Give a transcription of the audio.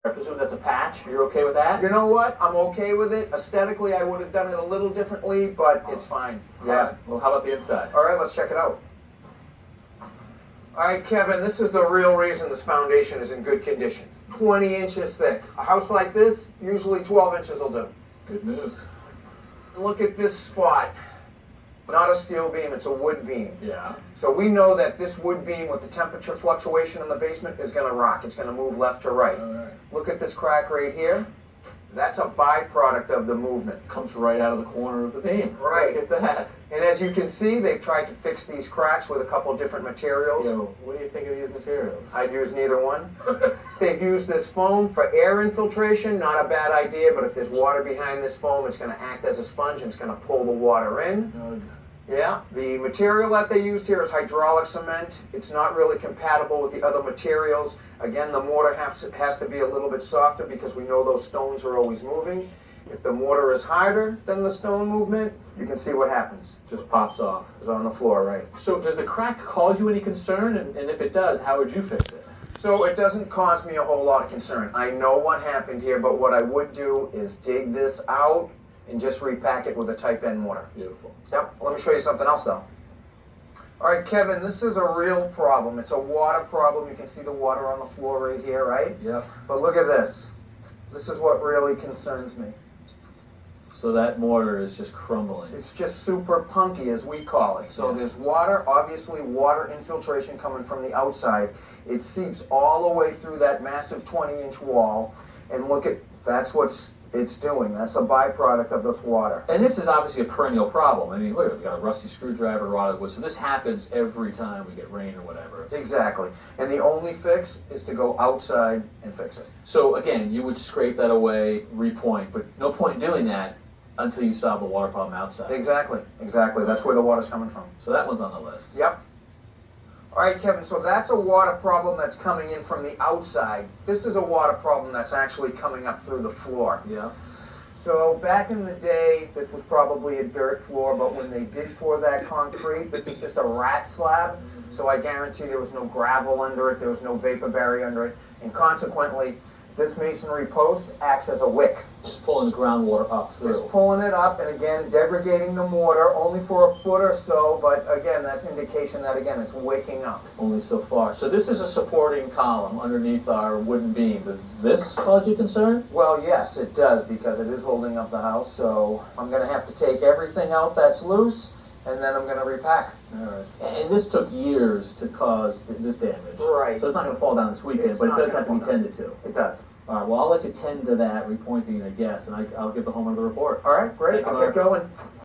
I presume that's a patch. You're okay with that? You know what? I'm okay with it. Aesthetically, I would have done it a little differently, but it's fine. Yeah. Yeah. Well, how about the inside? All right, let's check it out. All right, Kevin, this is the real reason this foundation is in good condition. 20 inches thick. A house like this, usually 12 inches will do. Good news. Look at this spot. Not a steel beam, it's a wood beam. Yeah. So we know that this wood beam with the temperature fluctuation in the basement is going to rock. It's going to move left to right. All right. Look at this crack right here. That's a byproduct of the movement. Comes right out of the corner of the beam. Right. Look at that. And as you can see, they've tried to fix these cracks with a couple different materials. Yo, what do you think of these materials? I've used neither one. They've used this foam for air infiltration, not a bad idea, but if there's water behind this foam, it's going to act as a sponge and it's going to pull the water in. Yeah, the material that they used here is hydraulic cement. It's not really compatible with the other materials. Again, the mortar has to be a little bit softer because we know those stones are always moving. If the mortar is harder than the stone movement, you can see what happens. Just pops off. It's on the floor, right? So does the crack cause you any concern? And if it does, how would you fix it? So it doesn't cause me a whole lot of concern. I know what happened here, but what I would do is dig this out and just repack it with a type N mortar. Beautiful. Yep, let me show you something else though. All right, Kevin, this is a real problem. It's a water problem. You can see the water on the floor right here, right? Yep. But look at this. This is what really concerns me. So that mortar is just crumbling. It's just super punky, as we call it. So there's water, obviously water infiltration coming from the outside. It seeps all the way through that massive 20-inch wall. And look at, that's what it's doing. That's a byproduct of this water. And this is obviously a perennial problem. I mean, look, we've got a rusty screwdriver, rotted wood. So this happens every time we get rain or whatever. Exactly. And the only fix is to go outside and fix it. So again, you would scrape that away, repoint, but no point in doing that until you solve the water problem outside. Exactly. Exactly. That's where the water's coming from. So that one's on the list. Yep. All right, Kevin, so that's a water problem that's coming in from the outside. This is a water problem that's actually coming up through the floor. Yeah. So back in the day, this was probably a dirt floor, but when they did pour that concrete, this is just a rat slab. So I guarantee there was no gravel under it, there was no vapor barrier under it, and consequently, this masonry post acts as a wick. Just pulling the groundwater up through. Just pulling it up and again degrading the mortar only for a foot or so, but again that's indication that again it's waking up. Only so far. So this is a supporting column underneath our wooden beam. Does this cause you concern? Well, yes, it does because it is holding up the house. So I'm going to have to take everything out that's loose, and then I'm going to repack. All right. And this took years to cause this damage. Right. So it's not going to fall down this weekend, It's but it not does gonna have to be fall down. tended to. It does. All right. Well, I'll let you tend to that repointing, I guess, and I'll give the homeowner the report. All right, great. Thank you, I'll get Mark. going.